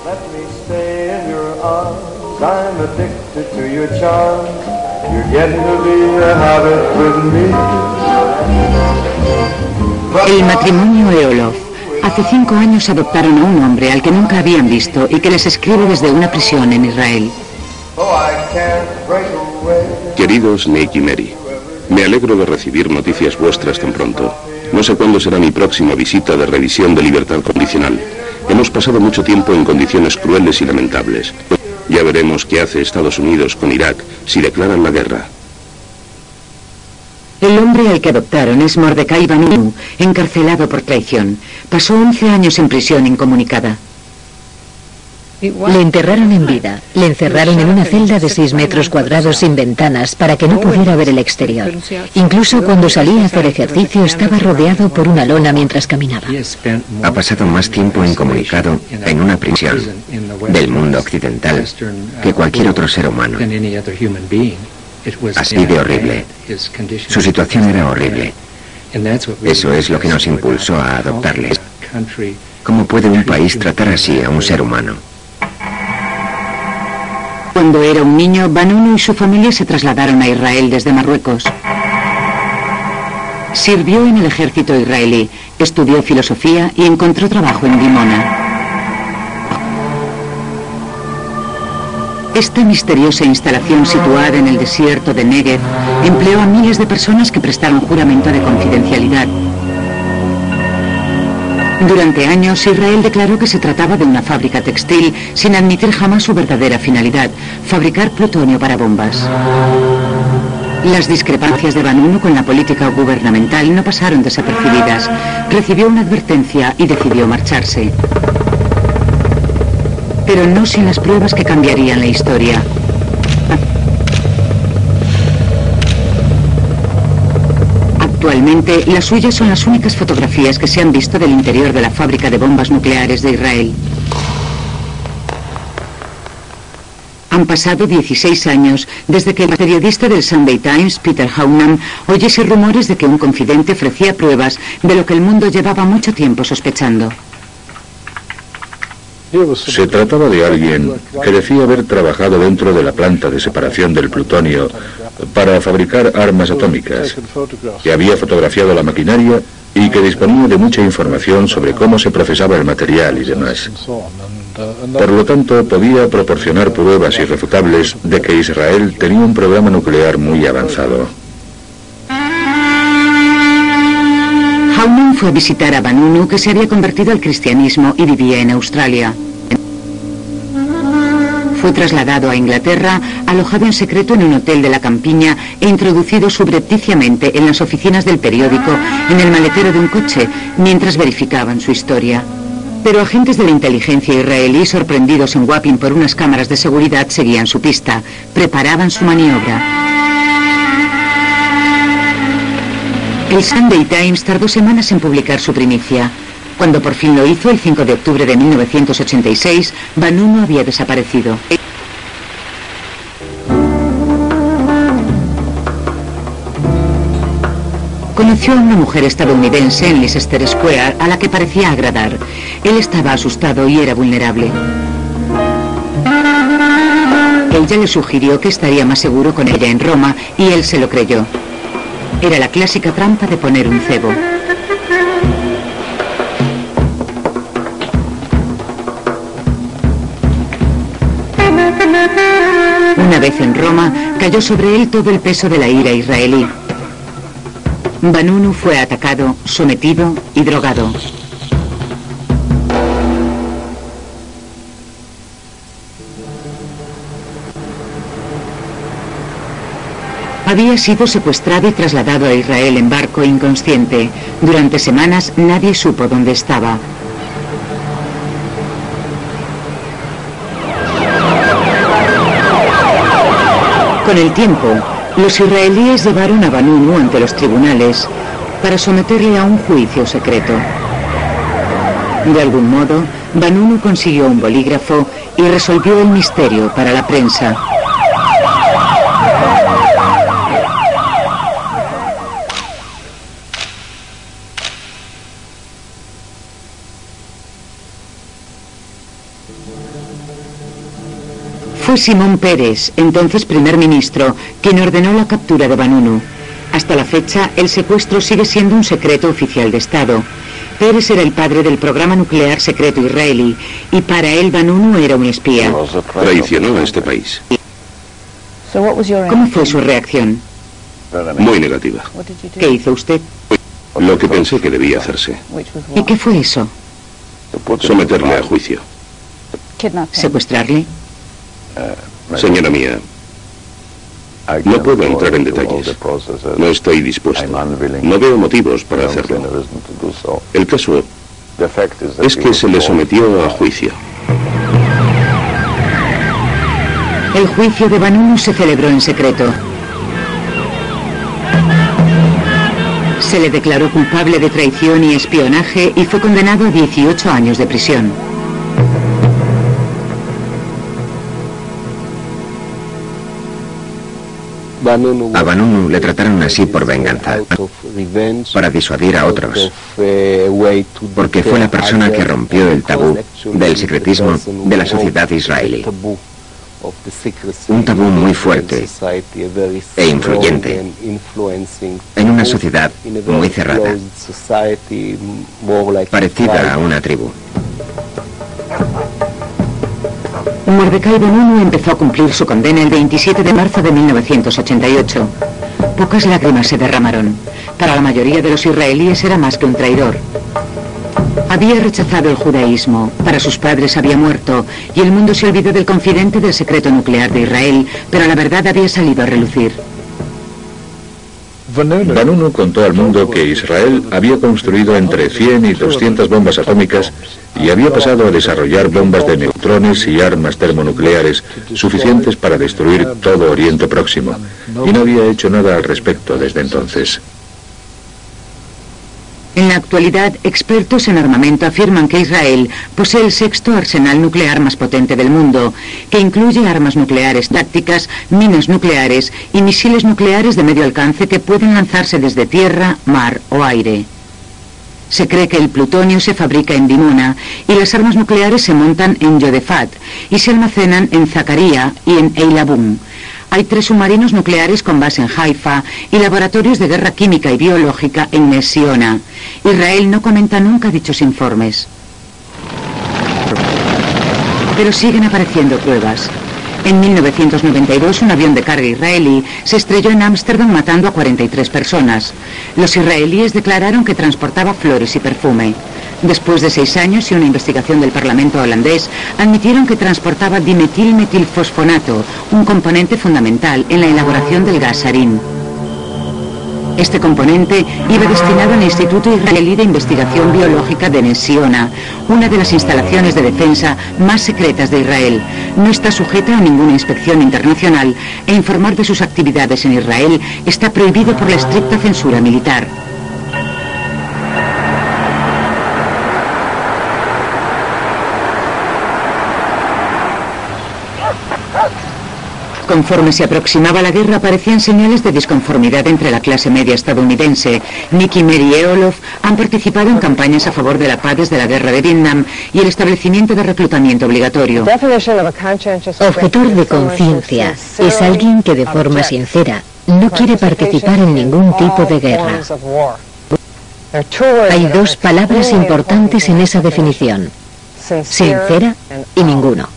Let me stay in your arms, I'm addicted to your charm. You're getting to be a habit with me. El matrimonio Eolof. Hace 5 años adoptaron a un hombre al que nunca habían visto y que les escribe desde una prisión en Israel. Queridos Nick y Mary, me alegro de recibir noticias vuestras tan pronto. No sé cuándo será mi próxima visita de revisión de libertad condicional. Hemos pasado mucho tiempo en condiciones crueles y lamentables. Ya veremos qué hace Estados Unidos con Irak si declaran la guerra. El hombre al que adoptaron es Mordecai Vanunu, encarcelado por traición. Pasó 11 años en prisión incomunicada. Le enterraron en vida. Le encerraron en una celda de 6 metros cuadrados sin ventanas para que no pudiera ver el exterior. Incluso cuando salía a hacer ejercicio estaba rodeado por una lona mientras caminaba. Ha pasado más tiempo incomunicado en una prisión del mundo occidental que cualquier otro ser humano. Así de horrible. Su situación era horrible. Eso es lo que nos impulsó a adoptarle. ¿Cómo puede un país tratar así a un ser humano? Cuando era un niño, Vanunu y su familia se trasladaron a Israel desde Marruecos. Sirvió en el ejército israelí, estudió filosofía y encontró trabajo en Dimona. Esta misteriosa instalación situada en el desierto de Negev empleó a miles de personas que prestaron juramento de confidencialidad. Durante años, Israel declaró que se trataba de una fábrica textil sin admitir jamás su verdadera finalidad, fabricar plutonio para bombas. Las discrepancias de Vanunu con la política gubernamental no pasaron desapercibidas. Recibió una advertencia y decidió marcharse. Pero no sin las pruebas que cambiarían la historia. Actualmente, las suyas son las únicas fotografías que se han visto del interior de la fábrica de bombas nucleares de Israel. Han pasado 16 años desde que el periodista del Sunday Times, Peter Hauman, oyese rumores de que un confidente ofrecía pruebas de lo que el mundo llevaba mucho tiempo sospechando. Se trataba de alguien que decía haber trabajado dentro de la planta de separación del plutonio para fabricar armas atómicas, que había fotografiado la maquinaria y que disponía de mucha información sobre cómo se procesaba el material y demás. Por lo tanto, podía proporcionar pruebas irrefutables de que Israel tenía un programa nuclear muy avanzado. Hauman fue a visitar a Vanunu, que se había convertido al cristianismo y vivía en Australia. Fue trasladado a Inglaterra, alojado en secreto en un hotel de la campiña e introducido subrepticiamente en las oficinas del periódico en el maletero de un coche, mientras verificaban su historia. Pero agentes de la inteligencia israelí, sorprendidos en Wapping por unas cámaras de seguridad, seguían su pista, preparaban su maniobra. El Sunday Times tardó semanas en publicar su primicia. Cuando por fin lo hizo, el 5 de octubre de 1986, Vanunu había desaparecido. Conoció a una mujer estadounidense en Leicester Square a la que parecía agradar. Él estaba asustado y era vulnerable. Ella le sugirió que estaría más seguro con ella en Roma y él se lo creyó. Era la clásica trampa de poner un cebo. Una vez en Roma, cayó sobre él todo el peso de la ira israelí. Vanunu fue atacado, sometido y drogado. Había sido secuestrado y trasladado a Israel en barco inconsciente. Durante semanas nadie supo dónde estaba. Con el tiempo, los israelíes llevaron a Vanunu ante los tribunales para someterle a un juicio secreto. De algún modo, Vanunu consiguió un bolígrafo y resolvió el misterio para la prensa. Fue Simón Peres, entonces primer ministro, quien ordenó la captura de Vanunu. Hasta la fecha, el secuestro sigue siendo un secreto oficial de Estado. Peres era el padre del programa nuclear secreto israelí, y para él Vanunu era un espía. Traicionó a este país. ¿Cómo fue su reacción? Muy negativa. ¿Qué hizo usted? Lo que pensé que debía hacerse. ¿Y qué fue eso? Someterle a juicio. ¿Secuestrarle? Señora mía, no puedo entrar en detalles. No estoy dispuesto. No veo motivos para hacerlo. El caso es que se le sometió a juicio. El juicio de Vanunu se celebró en secreto. Se le declaró culpable de traición y espionaje y fue condenado a 18 años de prisión. A Vanunu le trataron así por venganza, para disuadir a otros, porque fue la persona que rompió el tabú del secretismo de la sociedad israelí. Un tabú muy fuerte e influyente en una sociedad muy cerrada, parecida a una tribu. Mordecai Vanunu empezó a cumplir su condena el 27 de marzo de 1988. Pocas lágrimas se derramaron. Para la mayoría de los israelíes era más que un traidor. Había rechazado el judaísmo, para sus padres había muerto, y el mundo se olvidó del confidente del secreto nuclear de Israel, pero la verdad había salido a relucir. Vanunu contó al mundo que Israel había construido entre 100 y 200 bombas atómicas y había pasado a desarrollar bombas de neutrones y armas termonucleares suficientes para destruir todo Oriente Próximo, y no había hecho nada al respecto desde entonces. En la actualidad, expertos en armamento afirman que Israel posee el sexto arsenal nuclear más potente del mundo, que incluye armas nucleares tácticas, minas nucleares y misiles nucleares de medio alcance que pueden lanzarse desde tierra, mar o aire. Se cree que el plutonio se fabrica en Dimona y las armas nucleares se montan en Yodefat y se almacenan en Zakaria y en Eilabun. Hay 3 submarinos nucleares con base en Haifa y laboratorios de guerra química y biológica en Nesiona. Israel no comenta nunca dichos informes. Pero siguen apareciendo pruebas. En 1992, un avión de carga israelí se estrelló en Ámsterdam matando a 43 personas. Los israelíes declararon que transportaba flores y perfume. Después de 6 años y una investigación del Parlamento holandés, admitieron que transportaba dimetilmetilfosfonato, un componente fundamental en la elaboración del gas sarín. Este componente iba destinado al Instituto Israelí de Investigación Biológica de Nesiona, una de las instalaciones de defensa más secretas de Israel. No está sujeta a ninguna inspección internacional e informar de sus actividades en Israel está prohibido por la estricta censura militar. Conforme se aproximaba la guerra, aparecían señales de disconformidad entre la clase media estadounidense. Nick y Mary Eolof han participado en campañas a favor de la paz desde la guerra de Vietnam y el establecimiento de reclutamiento obligatorio. Objetor de conciencia es alguien que de forma sincera no quiere participar en ningún tipo de guerra. Hay 2 palabras importantes en esa definición: sincera y ninguno.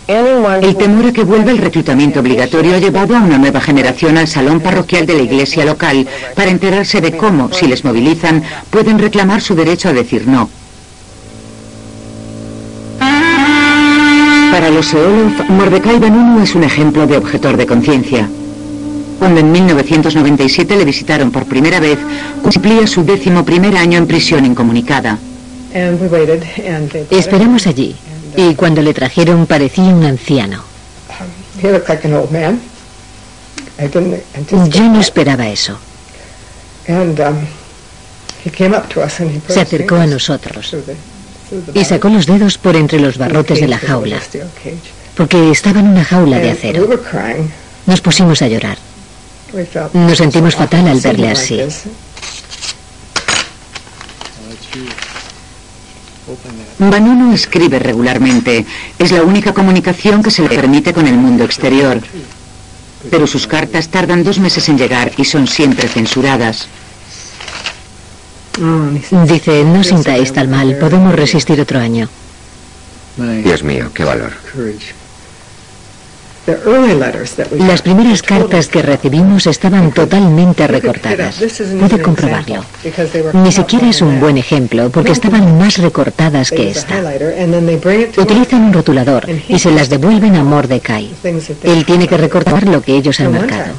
El temor a que vuelva el reclutamiento obligatorio ha llevado a una nueva generación al salón parroquial de la iglesia local para enterarse de cómo, si les movilizan, pueden reclamar su derecho a decir no. Para los Eolof, Mordecai Vanunu es un ejemplo de objetor de conciencia. Cuando en 1997 le visitaron por primera vez, cumplía su 11º año en prisión incomunicada. Esperamos allí. Y cuando le trajeron parecía un anciano. Yo no esperaba eso. Se acercó a nosotros y sacó los dedos por entre los barrotes de la jaula, porque estaba en una jaula de acero. Nos pusimos a llorar. Nos sentimos fatal al verle así. Vanunu escribe regularmente. Es la única comunicación que se le permite con el mundo exterior. Pero sus cartas tardan 2 meses en llegar y son siempre censuradas. Dice, no sintáis tan mal, podemos resistir otro año. Dios mío, qué valor. Las primeras cartas que recibimos estaban totalmente recortadas. Pude comprobarlo. Ni siquiera es un buen ejemplo, porque estaban más recortadas que esta. Utilizan un rotulador y se las devuelven a Mordecai. Él tiene que recortar lo que ellos han marcado.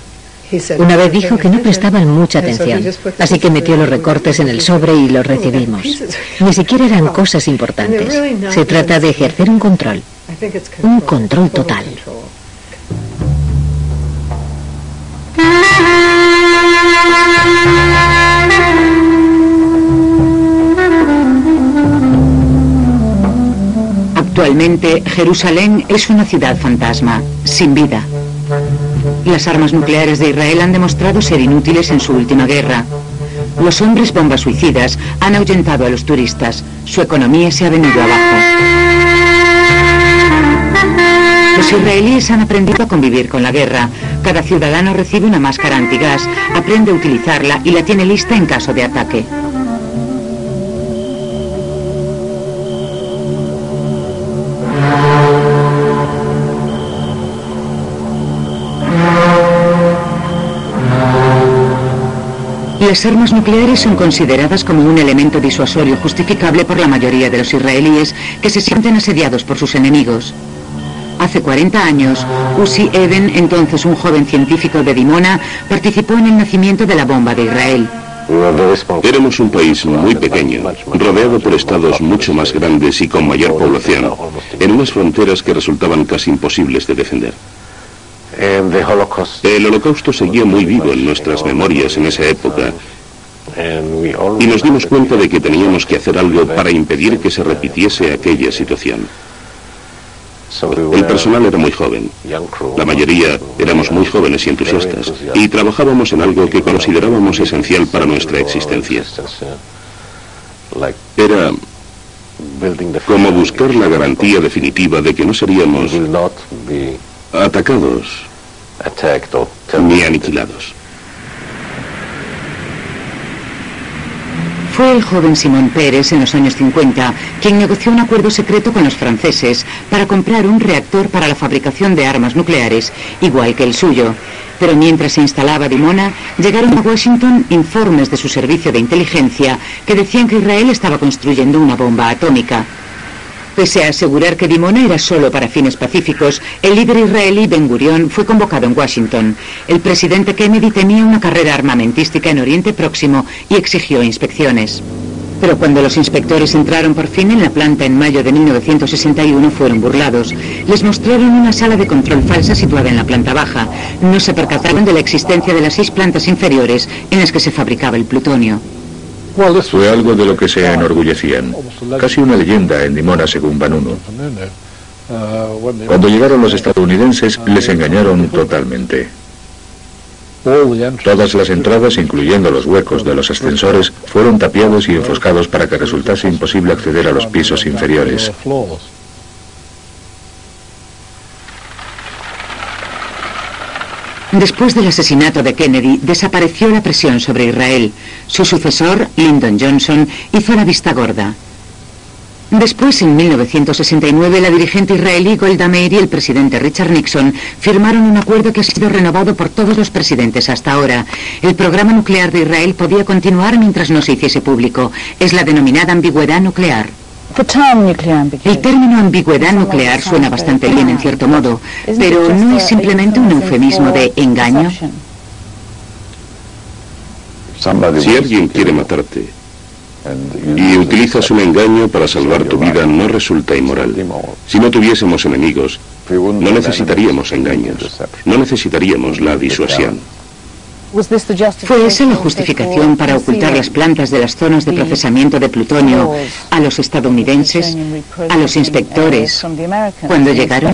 Una vez dijo que no prestaban mucha atención, así que metió los recortes en el sobre y los recibimos. Ni siquiera eran cosas importantes. Se trata de ejercer un control total. Actualmente, Jerusalén es una ciudad fantasma, sin vida. Las armas nucleares de Israel han demostrado ser inútiles en su última guerra. Los hombres bombas suicidas han ahuyentado a los turistas. Su economía se ha venido abajo. Los israelíes han aprendido a convivir con la guerra. Cada ciudadano recibe una máscara antigas, aprende a utilizarla y la tiene lista en caso de ataque. Las armas nucleares son consideradas como un elemento disuasorio justificable por la mayoría de los israelíes que se sienten asediados por sus enemigos. Hace 40 años, Uzi Even, entonces un joven científico de Dimona, participó en el nacimiento de la bomba de Israel. Éramos un país muy pequeño, rodeado por estados mucho más grandes y con mayor población, en unas fronteras que resultaban casi imposibles de defender. El Holocausto seguía muy vivo en nuestras memorias en esa época y nos dimos cuenta de que teníamos que hacer algo para impedir que se repitiese aquella situación. El personal era muy joven, la mayoría éramos muy jóvenes y entusiastas, y trabajábamos en algo que considerábamos esencial para nuestra existencia. Era como buscar la garantía definitiva de que no seríamos atacados ni aniquilados. Fue el joven Simón Pérez en los años 50 quien negoció un acuerdo secreto con los franceses para comprar un reactor para la fabricación de armas nucleares, igual que el suyo. Pero mientras se instalaba Dimona, llegaron a Washington informes de su servicio de inteligencia que decían que Israel estaba construyendo una bomba atómica. Pese a asegurar que Dimona era solo para fines pacíficos, el líder israelí Ben Gurión fue convocado en Washington. El presidente Kennedy temía una carrera armamentística en Oriente Próximo y exigió inspecciones. Pero cuando los inspectores entraron por fin en la planta en mayo de 1961 fueron burlados. Les mostraron una sala de control falsa situada en la planta baja. No se percataron de la existencia de las 6 plantas inferiores en las que se fabricaba el plutonio. Fue algo de lo que se enorgullecían, casi una leyenda en Dimona según Vanunu. Cuando llegaron los estadounidenses les engañaron totalmente. Todas las entradas, incluyendo los huecos de los ascensores, fueron tapiados y enfoscados para que resultase imposible acceder a los pisos inferiores. Después del asesinato de Kennedy, desapareció la presión sobre Israel. Su sucesor, Lyndon Johnson, hizo la vista gorda. Después, en 1969, la dirigente israelí Golda Meir y el presidente Richard Nixon firmaron un acuerdo que ha sido renovado por todos los presidentes hasta ahora. El programa nuclear de Israel podía continuar mientras no se hiciese público. Es la denominada ambigüedad nuclear. El término ambigüedad nuclear suena bastante bien en cierto modo, pero ¿no es simplemente un eufemismo de engaño? Si alguien quiere matarte y utilizas un engaño para salvar tu vida, no resulta inmoral. Si no tuviésemos enemigos, no necesitaríamos engaños, no necesitaríamos la disuasión. ¿Fue esa la justificación para ocultar las plantas de las zonas de procesamiento de plutonio a los estadounidenses, a los inspectores, cuando llegaron?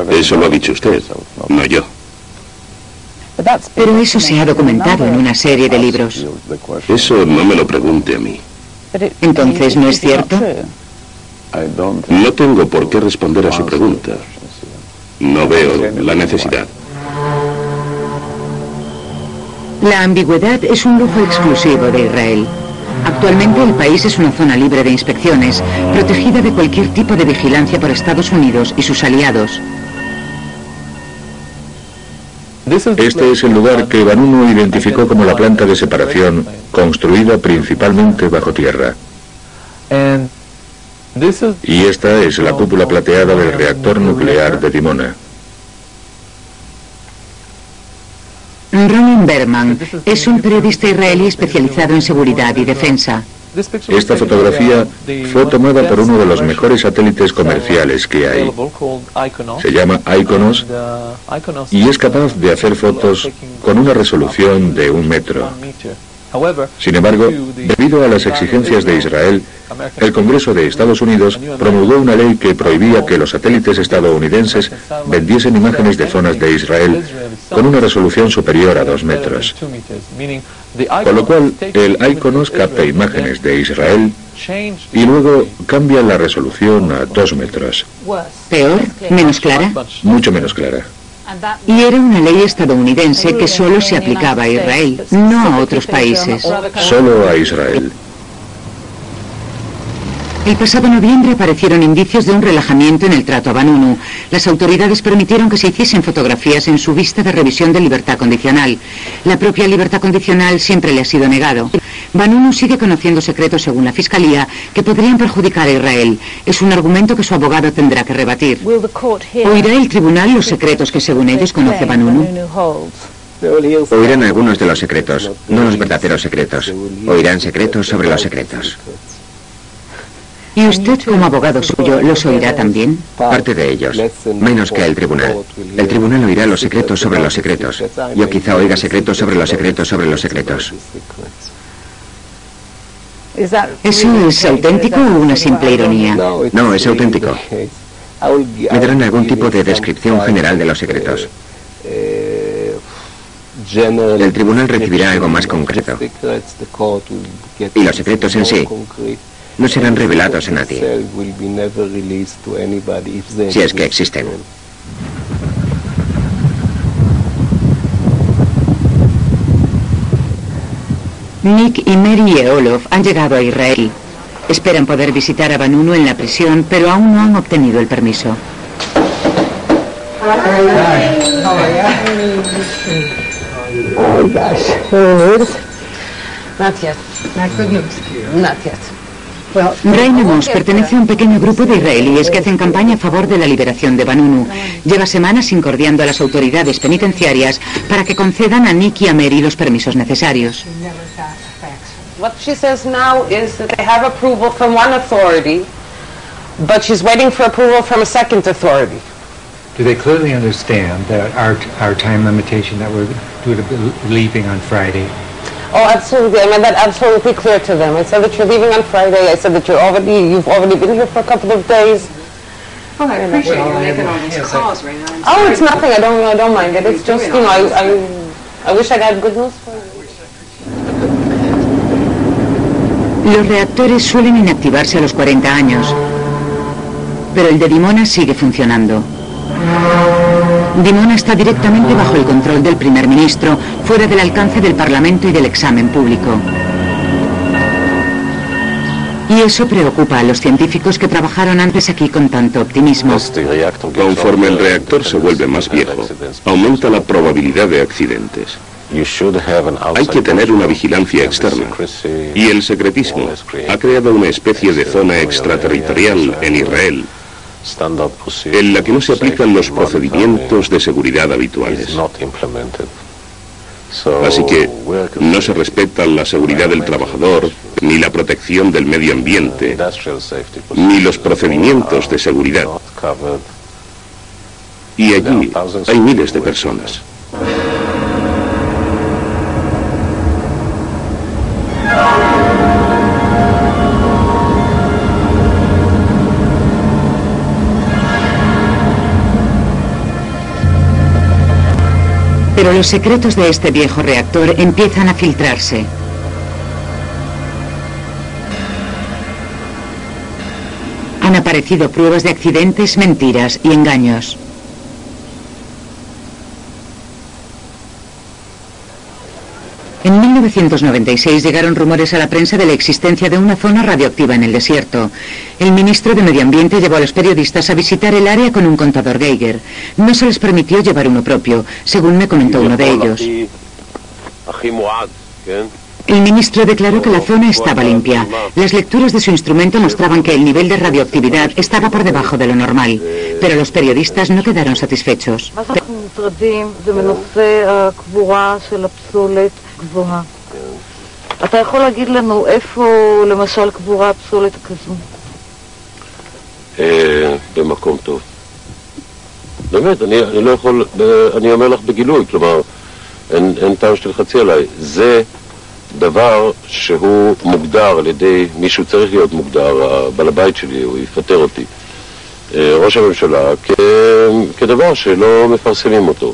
Eso lo ha dicho usted, no yo. Pero eso se ha documentado en una serie de libros. Eso no me lo pregunte a mí. Entonces, ¿no es cierto? No tengo por qué responder a su pregunta. No veo la necesidad. La ambigüedad es un lujo exclusivo de Israel. Actualmente el país es una zona libre de inspecciones, protegida de cualquier tipo de vigilancia por Estados Unidos y sus aliados. Este es el lugar que Vanunu identificó como la planta de separación, construida principalmente bajo tierra. Y esta es la cúpula plateada del reactor nuclear de Dimona. Ronen Berman es un periodista israelí especializado en seguridad y defensa. Esta fotografía fue tomada por uno de los mejores satélites comerciales que hay. Se llama Iconos y es capaz de hacer fotos con una resolución de 1 metro. Sin embargo, debido a las exigencias de Israel, el Congreso de Estados Unidos promulgó una ley que prohibía que los satélites estadounidenses vendiesen imágenes de zonas de Israel con una resolución superior a 2 metros. Con lo cual, el Iconos capta imágenes de Israel y luego cambia la resolución a 2 metros. ¿Peor? ¿Menos clara? Mucho menos clara. Y era una ley estadounidense que solo se aplicaba a Israel, no a otros países. Solo a Israel. El pasado noviembre aparecieron indicios de un relajamiento en el trato a Vanunu. Las autoridades permitieron que se hiciesen fotografías en su vista de revisión de libertad condicional. La propia libertad condicional siempre le ha sido negado. Vanunu sigue conociendo secretos, según la Fiscalía, que podrían perjudicar a Israel. Es un argumento que su abogado tendrá que rebatir. ¿Oirá el tribunal los secretos que, según ellos, conoce Vanunu? Oirán algunos de los secretos, no los verdaderos secretos. Oirán secretos sobre los secretos. ¿Y usted, como abogado suyo, los oirá también? Parte de ellos, menos que el tribunal. El tribunal oirá los secretos sobre los secretos. Yo quizá oiga secretos sobre los secretos sobre los secretos. ¿Eso es auténtico o una simple ironía? No, es auténtico. Me darán algún tipo de descripción general de los secretos. El tribunal recibirá algo más concreto. Y los secretos en sí no serán revelados a nadie, si es que existen. Nick y Mary y Olof han llegado a Israel. Esperan poder visitar a Vanunu en la prisión, pero aún no han obtenido el permiso. Raina Moss pertenece a un pequeño grupo de israelíes que hacen campaña a favor de la liberación de Vanunu. Lleva semanas incordiando a las autoridades penitenciarias para que concedan a Nick y a Mary los permisos necesarios. What she says now is that they have approval from one authority, but she's waiting for approval from a second authority. Do they clearly understand that our time limitation that we're due to be leaving on Friday? Oh, absolutely. I made that absolutely clear to them. I said that you're leaving on Friday. I said that you've already been here for a couple of days. Oh, I appreciate you making all these calls right now. Oh, it's nothing. I don't mind it. It's just, you know, I wish I had good news for you. Los reactores suelen inactivarse a los 40 años, pero el de Dimona sigue funcionando. Dimona está directamente bajo el control del primer ministro, fuera del alcance del Parlamento y del examen público. Y eso preocupa a los científicos que trabajaron antes aquí con tanto optimismo. Conforme el reactor se vuelve más viejo, aumenta la probabilidad de accidentes. Hay que tener una vigilancia externa. Y el secretismo ha creado una especie de zona extraterritorial en Israel, en la que no se aplican los procedimientos de seguridad habituales. Así que no se respetan la seguridad del trabajador, ni la protección del medio ambiente, ni los procedimientos de seguridad. Y allí hay miles de personas. Pero los secretos de este viejo reactor empiezan a filtrarse. aparecido pruebas de accidentes, mentiras y engaños. En 1996 llegaron rumores a la prensa de la existencia de una zona radioactiva en el desierto. El ministro de Medio Ambiente llevó a los periodistas a visitar el área con un contador Geiger. No se les permitió llevar uno propio, según me comentó uno de ellos. El ministro declaró que la zona estaba limpia. Las lecturas de su instrumento mostraban que el nivel de radioactividad estaba por debajo de lo normal, pero los periodistas no quedaron satisfechos. במקום טוב. באמת, אני לא יכול, אני אומר לך בגילוי, כלומר, אין טעם שתלחצי עליי. זה דבר שהוא מוגדר על ידי מישהו צריך להיות מוגדר, בעל הבית שלי, הוא יפטר אותי, ראש הממשלה, כדבר שלא מפרסמים אותו.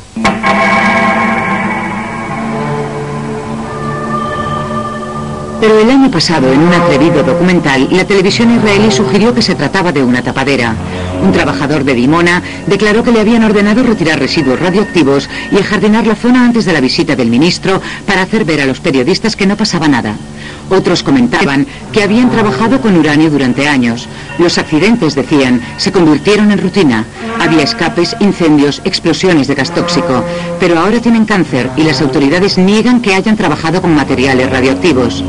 Pero el año pasado, en un atrevido documental, la televisión israelí sugirió que se trataba de una tapadera. Un trabajador de Dimona declaró que le habían ordenado retirar residuos radioactivos y ajardinar la zona antes de la visita del ministro para hacer ver a los periodistas que no pasaba nada. Otros comentaban que habían trabajado con uranio durante años. Los accidentes, decían, se convirtieron en rutina. Había escapes, incendios, explosiones de gas tóxico. Pero ahora tienen cáncer y las autoridades niegan que hayan trabajado con materiales radioactivos.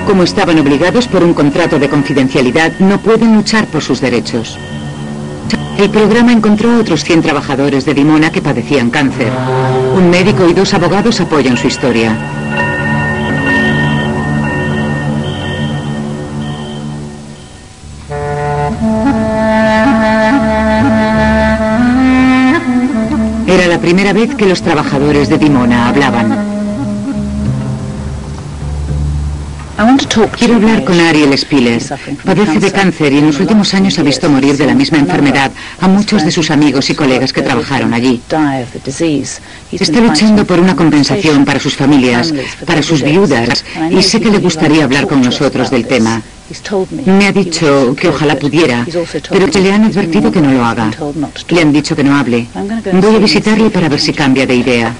Como estaban obligados por un contrato de confidencialidad, no pueden luchar por sus derechos. El programa encontró a otros 100 trabajadores de Dimona que padecían cáncer. Un médico y 2 abogados apoyan su historia. Era la primera vez que los trabajadores de Dimona hablaban. Quiero hablar con Ariel Spiller. Padece de cáncer y en los últimos años ha visto morir de la misma enfermedad a muchos de sus amigos y colegas que trabajaron allí. Está luchando por una compensación para sus familias, para sus viudas, y sé que le gustaría hablar con nosotros del tema. Me ha dicho que ojalá pudiera, pero que le han advertido que no lo haga. Le han dicho que no hable. Voy a visitarle para ver si cambia de idea.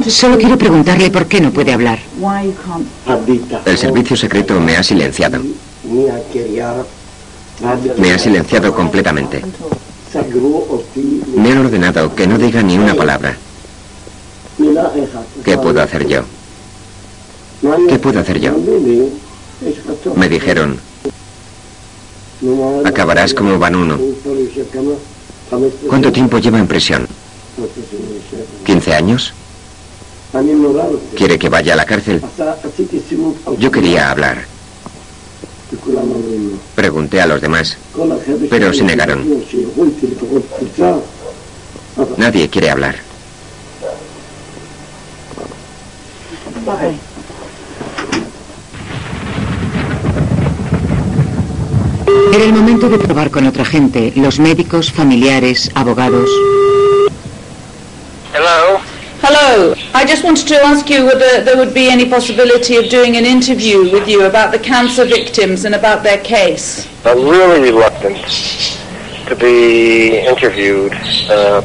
Solo quiero preguntarle por qué no puede hablar. El servicio secreto me ha silenciado. Me ha silenciado completamente. Me han ordenado que no diga ni una palabra. ¿Qué puedo hacer yo? ¿Qué puedo hacer yo? Me dijeron, acabarás como Vanunu. ¿Cuánto tiempo lleva en prisión? ¿15 años? ¿Quiere que vaya a la cárcel? Yo quería hablar. Pregunté a los demás, pero se negaron. Nadie quiere hablar. Era el momento de probar con otra gente, los médicos, familiares, abogados. Hello. Hello. I just wanted to ask you whether there would be any possibility of doing an interview with you about the cancer victims and about their case. I'm really reluctant to be interviewed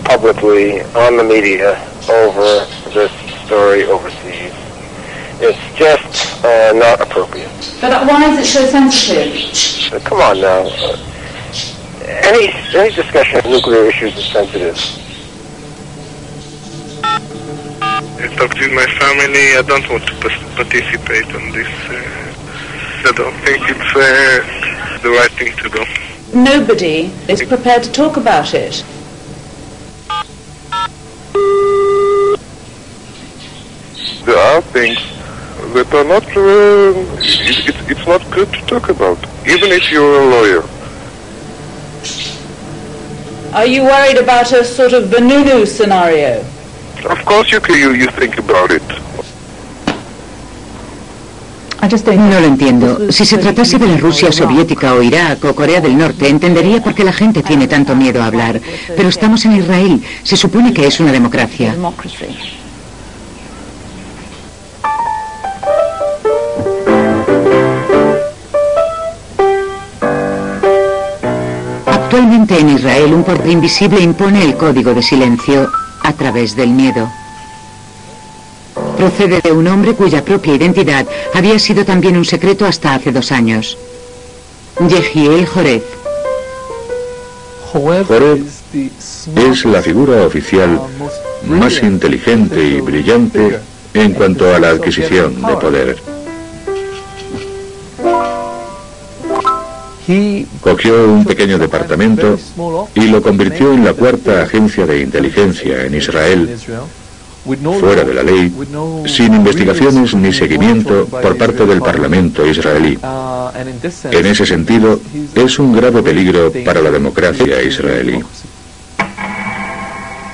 publicly on the media over this story overseas. It's just not appropriate. But why is it so sensitive? Come on now. Any discussion of nuclear issues is sensitive. I talked with my family. I don't want to participate on this. I don't think it's the right thing to do. Nobody is prepared to talk about it. There are things that are not, it's not good to talk about, even if you're a lawyer. Are you worried about a sort of Vanunu scenario? Of course you think about it. No lo entiendo. Si se tratase de la Rusia soviética o Irak o Corea del Norte, entendería por qué la gente tiene tanto miedo a hablar. Pero estamos en Israel. Se supone que es una democracia. Actualmente en Israel un poder invisible impone el código de silencio a través del miedo. Procede de un hombre cuya propia identidad había sido también un secreto hasta hace 2 años. Yehiel Jorez. Jorez es la figura oficial más inteligente y brillante en cuanto a la adquisición de poder. Cogió un pequeño departamento y lo convirtió en la 4ª agencia de inteligencia en Israel, fuera de la ley, sin investigaciones ni seguimiento por parte del Parlamento israelí. En ese sentido, es un grave peligro para la democracia israelí.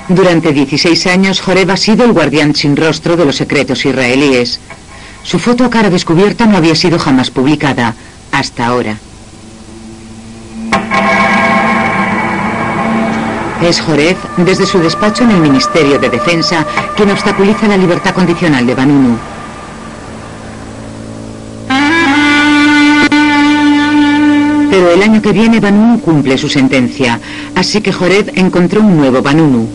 Durante 16 años, Jorez ha sido el guardián sin rostro de los secretos israelíes. Su foto a cara descubierta no había sido jamás publicada, hasta ahora. Es Jorez, desde su despacho en el Ministerio de Defensa, quien obstaculiza la libertad condicional de Vanunu. Pero el año que viene Vanunu cumple su sentencia, así que Jorez encontró un nuevo Vanunu.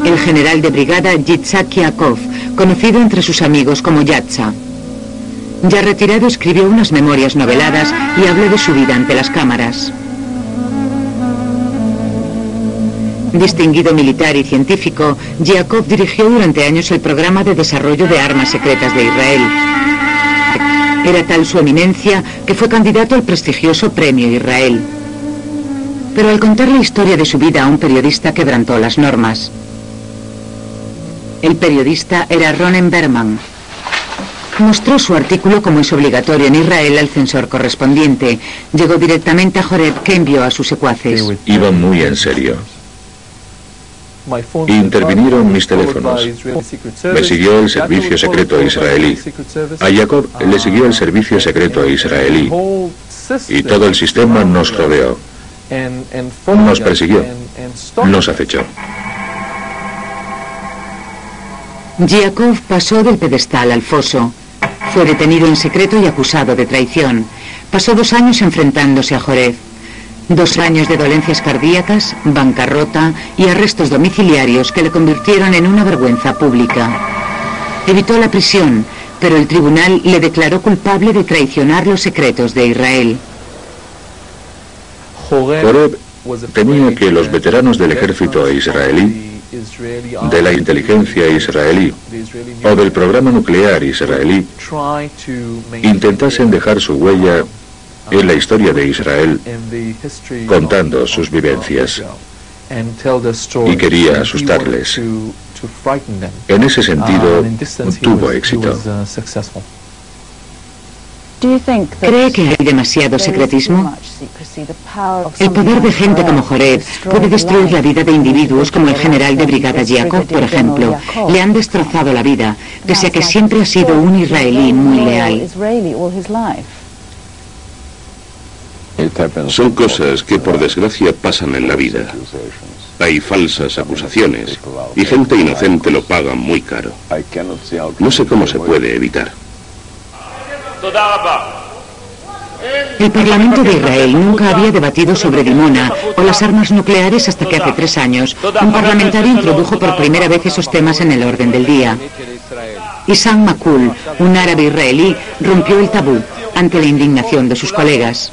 El general de brigada Yitzhak Yaakov, conocido entre sus amigos como Yatza. Ya retirado, escribió unas memorias noveladas y habló de su vida ante las cámaras. Distinguido militar y científico, Yaakov dirigió durante años el programa de desarrollo de armas secretas de Israel. Era tal su eminencia que fue candidato al prestigioso Premio Israel. Pero al contar la historia de su vida a un periodista quebrantó las normas. El periodista era Ronen Berman. Mostró su artículo, como es obligatorio en Israel, al censor correspondiente. Llegó directamente a Jorez, que envió a sus secuaces. Iban muy en serio. Intervinieron mis teléfonos. Me siguió el servicio secreto israelí. A Yaakov le siguió el servicio secreto israelí. Y todo el sistema nos rodeó. Nos persiguió. Nos acechó. Yaakov pasó del pedestal al foso. Fue detenido en secreto y acusado de traición. Pasó 2 años enfrentándose a Jorez. 2 años de dolencias cardíacas, bancarrota y arrestos domiciliarios que le convirtieron en una vergüenza pública. Evitó la prisión, pero el tribunal le declaró culpable de traicionar los secretos de Israel. Jorez temía que los veteranos del ejército israelí, de la inteligencia israelí o del programa nuclear israelí intentasen dejar su huella en la historia de Israel contando sus vivencias, y quería asustarles. En ese sentido, tuvo éxito. ¿Cree que hay demasiado secretismo? El poder de gente como Jorez puede destruir la vida de individuos como el general de brigada Yaakov, por ejemplo. Le han destrozado la vida, pese a que siempre ha sido un israelí muy leal. Son cosas que por desgracia pasan en la vida. Hay falsas acusaciones y gente inocente lo paga muy caro. No sé cómo se puede evitar. El Parlamento de Israel nunca había debatido sobre Dimona o las armas nucleares hasta que hace 3 años un parlamentario introdujo por primera vez esos temas en el orden del día. Issam Makul, un árabe israelí, rompió el tabú ante la indignación de sus colegas.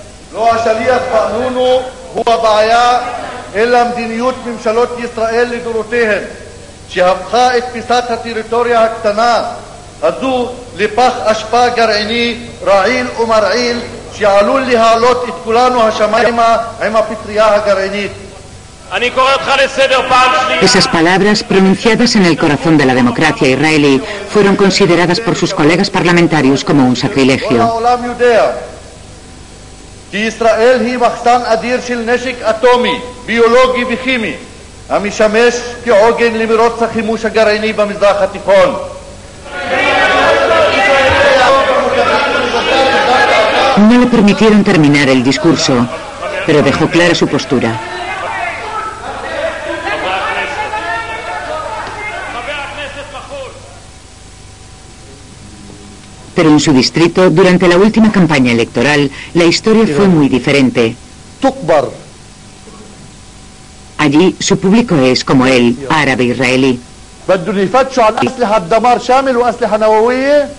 הזו לפח אשפה גרעיני רעיל ומרעיל שעלול להעלות את כולנו השמיימה עם הפטריה הגרעינית. Esas palabras, pronunciadas en el corazón de la democracia israelí, fueron consideradas por sus colegas parlamentarios como un sacrilegio. העולם יודע כי ישראל היא מחסן אדיר של נשק אטומי, ביולוגי וכימי, המשמש כעוגן למרוץ החימוש הגרעיני במזרח התיכון. No le permitieron terminar el discurso, pero dejó clara su postura. Pero en su distrito, durante la última campaña electoral, la historia fue muy diferente. Allí su público es, como él, árabe-israelí. بدهم يفتشوا عن أسلحة دمار شامل وأسلحة نووية.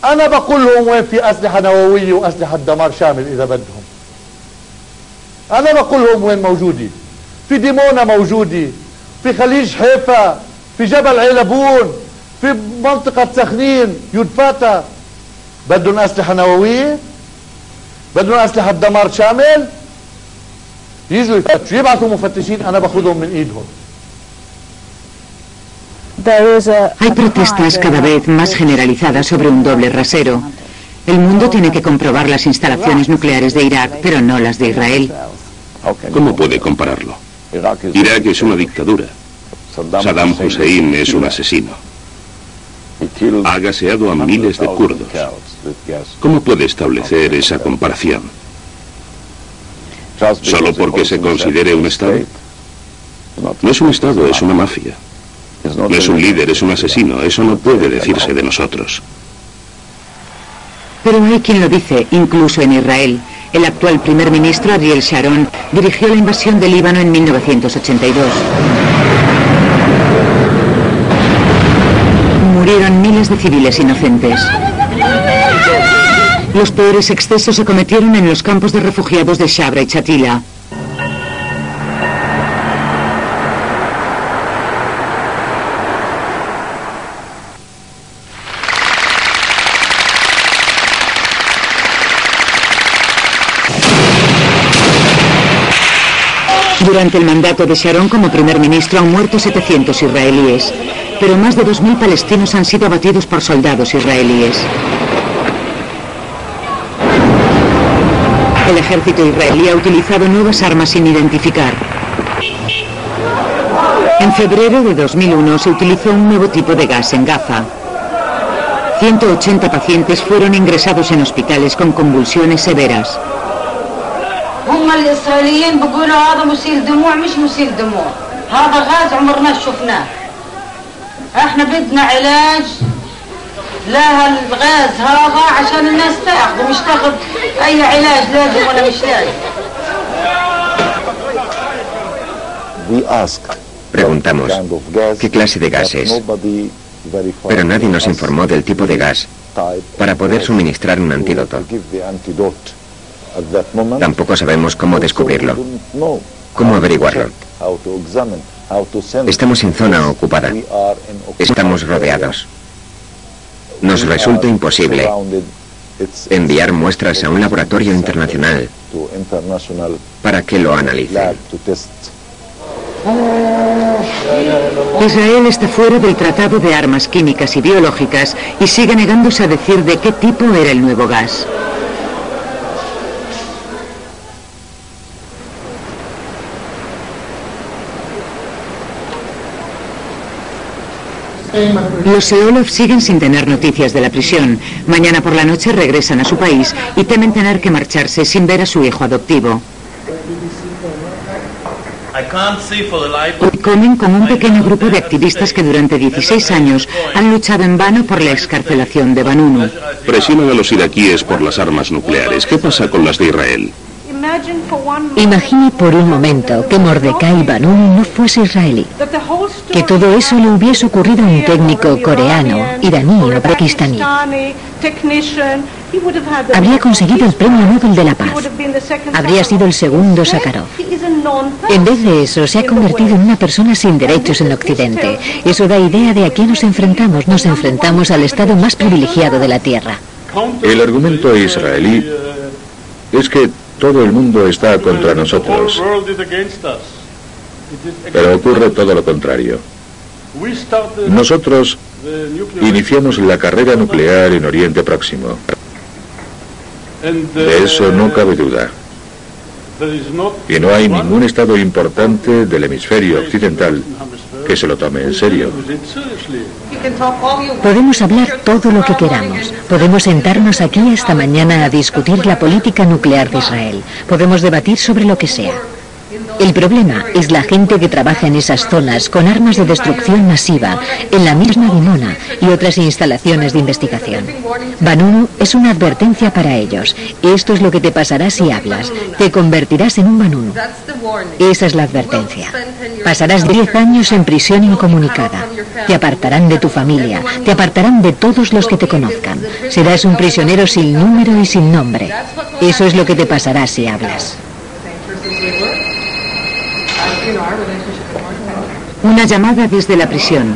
أنا بقول لهم وين في أسلحة نووية وأسلحة دمار شامل إذا بدهم. أنا بقول لهم وين موجودة. في ديمونا موجودة، في خليج حيفا، في جبل علبون، في منطقة سخنين، يدفاتا. بدهم أسلحة نووية؟ بدهم أسلحة دمار شامل؟ يجوا يفتشوا، يبعثوا مفتشين، أنا باخذهم من إيدهم. Hay protestas cada vez más generalizadas sobre un doble rasero. El mundo tiene que comprobar las instalaciones nucleares de Irak, pero no las de Israel. ¿Cómo puede compararlo? Irak es una dictadura. Saddam Hussein es un asesino. Ha gaseado a miles de kurdos. ¿Cómo puede establecer esa comparación? ¿Solo porque se considere un Estado? No es un Estado, es una mafia. No es un líder, es un asesino. Eso no puede decirse de nosotros. Pero hay quien lo dice, incluso en Israel. El actual primer ministro, Ariel Sharon, dirigió la invasión del Líbano en 1982. Murieron miles de civiles inocentes. Los peores excesos se cometieron en los campos de refugiados de Shabra y Chatila. Durante el mandato de Sharon como primer ministro han muerto 700 israelíes, pero más de 2000 palestinos han sido abatidos por soldados israelíes. El ejército israelí ha utilizado nuevas armas sin identificar. En febrero de 2001 se utilizó un nuevo tipo de gas en Gaza. 180 pacientes fueron ingresados en hospitales con convulsiones severas. هم الإسرائيليين بيقولوا هذا مسيل دموع مش مسيل دموع هذا غاز عمرنا شفناه احنا بدنا علاج لهالغاز هذا عشان الناس تاخذ مش تاخذ اي علاج لازم ولا مش لازم. Preguntamos, ¿qué clase de gas es? Pero nadie nos informó del tipo de gas para poder suministrar un antídoto. Tampoco sabemos cómo descubrirlo, cómo averiguarlo. Estamos en zona ocupada. Estamos rodeados. Nos resulta imposible enviar muestras a un laboratorio internacional para que lo analice. Israel está fuera del Tratado de Armas Químicas y Biológicas y sigue negándose a decir de qué tipo era el nuevo gas. Los Seolov siguen sin tener noticias de la prisión. Mañana por la noche regresan a su país y temen tener que marcharse sin ver a su hijo adoptivo. Hoy comen con un pequeño grupo de activistas que durante 16 años han luchado en vano por la excarcelación de Vanunu. Presionan a los iraquíes por las armas nucleares. ¿Qué pasa con las de Israel? Imagine por un momento que Mordecai Vanunu no fuese israelí, que todo eso le hubiese ocurrido a un técnico coreano, iraní o pakistaní. Habría conseguido el Premio Nobel de la Paz. Habría sido el segundo Sájarov. En vez de eso, se ha convertido en una persona sin derechos en Occidente. Eso da idea de a qué nos enfrentamos. Nos enfrentamos al estado más privilegiado de la Tierra. El argumento israelí es que todo el mundo está contra nosotros. Pero ocurre todo lo contrario. Nosotros iniciamos la carrera nuclear en Oriente Próximo. De eso no cabe duda. Y no hay ningún estado importante del hemisferio occidental que se lo tome en serio. Podemos hablar todo lo que queramos. Podemos sentarnos aquí esta mañana a discutir la política nuclear de Israel. Podemos debatir sobre lo que sea. El problema es la gente que trabaja en esas zonas con armas de destrucción masiva, en la misma Dimona y otras instalaciones de investigación. Vanunu es una advertencia para ellos. Esto es lo que te pasará si hablas. Te convertirás en un Vanunu. Esa es la advertencia. Pasarás 10 años en prisión incomunicada. Te apartarán de tu familia. Te apartarán de todos los que te conozcan. Serás un prisionero sin número y sin nombre. Eso es lo que te pasará si hablas. Una llamada desde la prisión.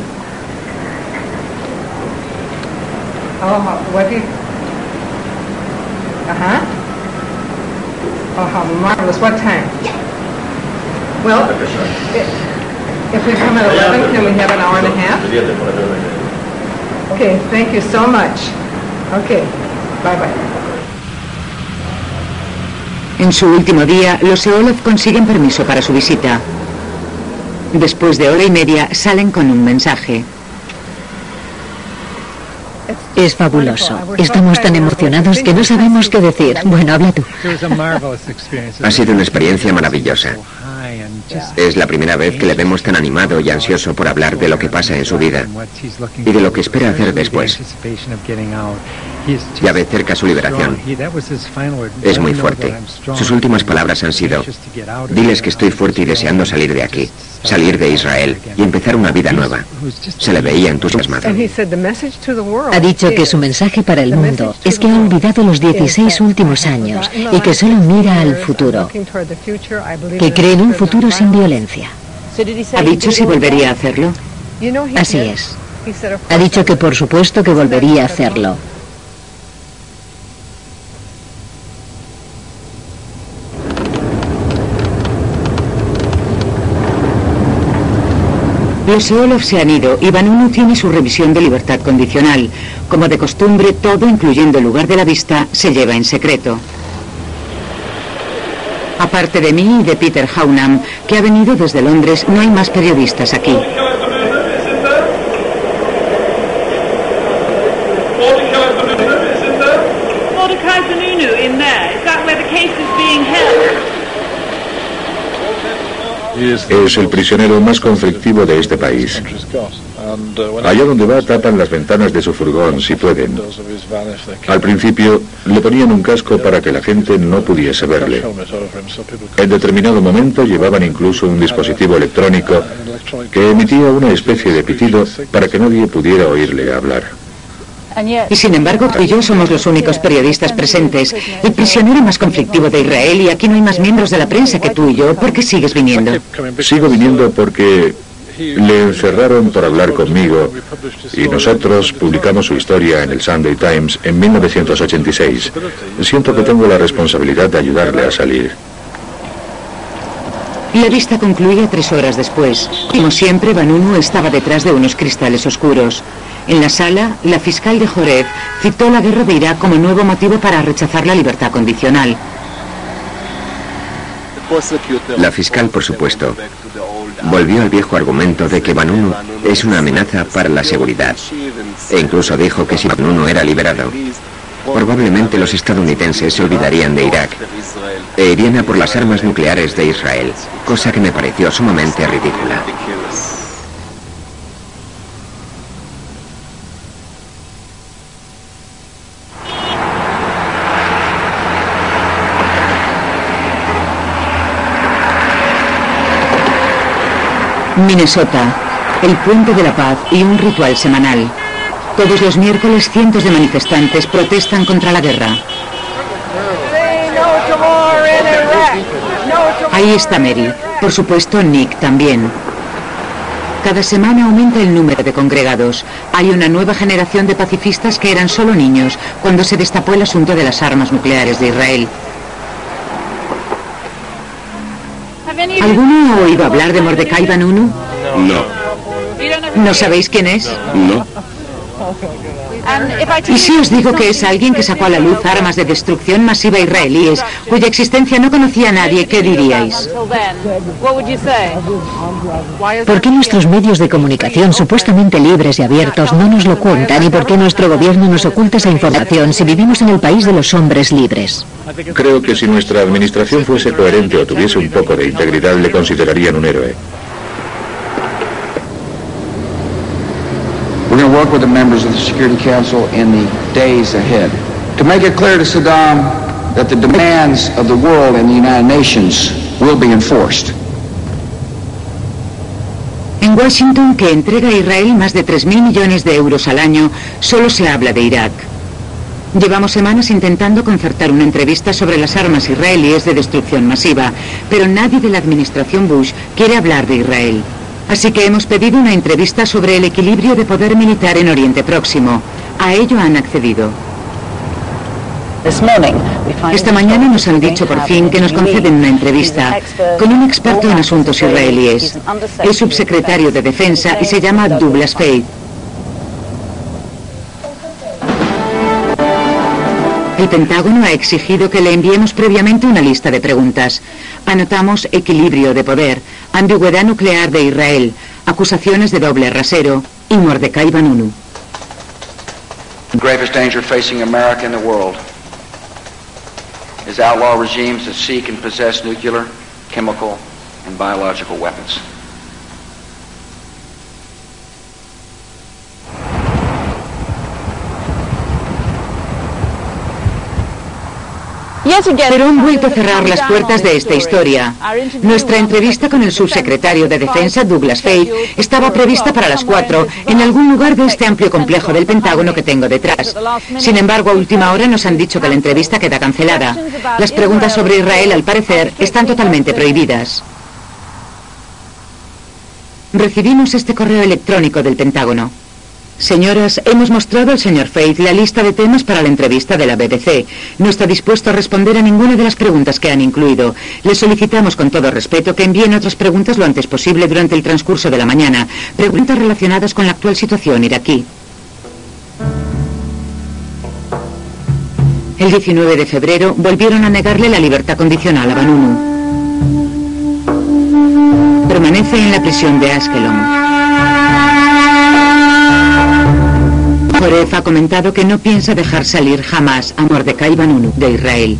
Marvelous. What time? Well, if we come at 11, can we have an hour and a half? Okay, thank you so much. Okay, bye-bye. En su último día, los Seolov consiguen permiso para su visita. Después de hora y media, salen con un mensaje. Es fabuloso. Estamos tan emocionados que no sabemos qué decir. Bueno, habla tú. Ha sido una experiencia maravillosa. Es la primera vez que le vemos tan animado y ansioso por hablar de lo que pasa en su vida y de lo que espera hacer después. Ya ve cerca su liberación. Es muy fuerte. Sus últimas palabras han sido: diles que estoy fuerte y deseando salir de aquí, salir de Israel y empezar una vida nueva. Se le veía entusiasmado. Ha dicho que su mensaje para el mundo es que ha olvidado los 16 últimos años y que solo mira al futuro, que cree en un futuro sin violencia. ¿Ha dicho si volvería a hacerlo? Así es. Ha dicho que por supuesto que volvería a hacerlo. Los Seolov se han ido y Vanunu tiene su revisión de libertad condicional. Como de costumbre, todo, incluyendo el lugar de la vista, se lleva en secreto. Aparte de mí y de Peter Haunam, que ha venido desde Londres, no hay más periodistas aquí. Es el prisionero más conflictivo de este país. Allá donde va tapan las ventanas de su furgón si pueden. Al principio le ponían un casco para que la gente no pudiese verle. En determinado momento llevaban incluso un dispositivo electrónico que emitía una especie de pitido para que nadie pudiera oírle hablar. Y sin embargo, tú y yo somos los únicos periodistas presentes. El prisionero más conflictivo de Israel, y aquí no hay más miembros de la prensa que tú y yo. ¿Por qué sigues viniendo? Sigo viniendo porque le encerraron por hablar conmigo y nosotros publicamos su historia en el Sunday Times en 1986. Siento que tengo la responsabilidad de ayudarle a salir. La vista concluye 3 horas después. Como siempre, Vanunu estaba detrás de unos cristales oscuros. En la sala, la fiscal de Joreb citó la guerra de Irak como nuevo motivo para rechazar la libertad condicional. La fiscal, por supuesto, volvió al viejo argumento de que Vanunu es una amenaza para la seguridad. E incluso dijo que si Vanunu era liberado, probablemente los estadounidenses se olvidarían de Irak e irían a por las armas nucleares de Israel, cosa que me pareció sumamente ridícula. Minnesota, el Puente de la Paz y un ritual semanal. Todos los miércoles cientos de manifestantes protestan contra la guerra. Ahí está Mary. Por supuesto, Nick también. Cada semana aumenta el número de congregados. Hay una nueva generación de pacifistas que eran solo niños cuando se destapó el asunto de las armas nucleares de Israel. ¿Alguno ha oído hablar de Mordecai Vanunu? No. ¿No sabéis quién es? No. Y si os digo que es alguien que sacó a la luz armas de destrucción masiva israelíes, cuya existencia no conocía nadie, ¿qué diríais? ¿Por qué nuestros medios de comunicación supuestamente libres y abiertos no nos lo cuentan y por qué nuestro gobierno nos oculta esa información si vivimos en el país de los hombres libres? Creo que si nuestra administración fuese coherente o tuviese un poco de integridad, le considerarían un héroe. We're going to work with the members of the Security Council in the days ahead to make it clear to Saddam that the demands of the world and the United Nations will be enforced. En Washington, que entrega a Israel más de 3.000 millones de euros al año, solo se habla de Irak. Llevamos semanas intentando concertar una entrevista sobre las armas israelíes de destrucción masiva, pero nadie de la administración Bush quiere hablar de Israel. Así que hemos pedido una entrevista sobre el equilibrio de poder militar en Oriente Próximo. A ello han accedido. Esta mañana nos han dicho por fin que nos conceden una entrevista con un experto en asuntos israelíes. Es subsecretario de Defensa y se llama Douglas Feith. El Pentágono ha exigido que le enviemos previamente una lista de preguntas. Anotamos equilibrio de poder, ambigüedad nuclear de Israel, acusaciones de doble rasero y Mordecai Vanunu. The gravest danger facing America and the world is outlaw regimes that seek and possess nuclear, chemical, and biological weapons. Pero han vuelto a cerrar las puertas de esta historia. Nuestra entrevista con el subsecretario de Defensa, Douglas Feith, estaba prevista para las 4 en algún lugar de este amplio complejo del Pentágono que tengo detrás. Sin embargo, a última hora nos han dicho que la entrevista queda cancelada. Las preguntas sobre Israel, al parecer, están totalmente prohibidas. Recibimos este correo electrónico del Pentágono. Señoras, hemos mostrado al señor Feith la lista de temas para la entrevista de la BBC. No está dispuesto a responder a ninguna de las preguntas que han incluido. Le solicitamos con todo respeto que envíen otras preguntas lo antes posible durante el transcurso de la mañana. Preguntas relacionadas con la actual situación iraquí. El 19 de febrero volvieron a negarle la libertad condicional a Vanunu. Permanece en la prisión de Ashkelon. Joref ha comentado que no piensa dejar salir jamás a Mordecai Vanunu de Israel.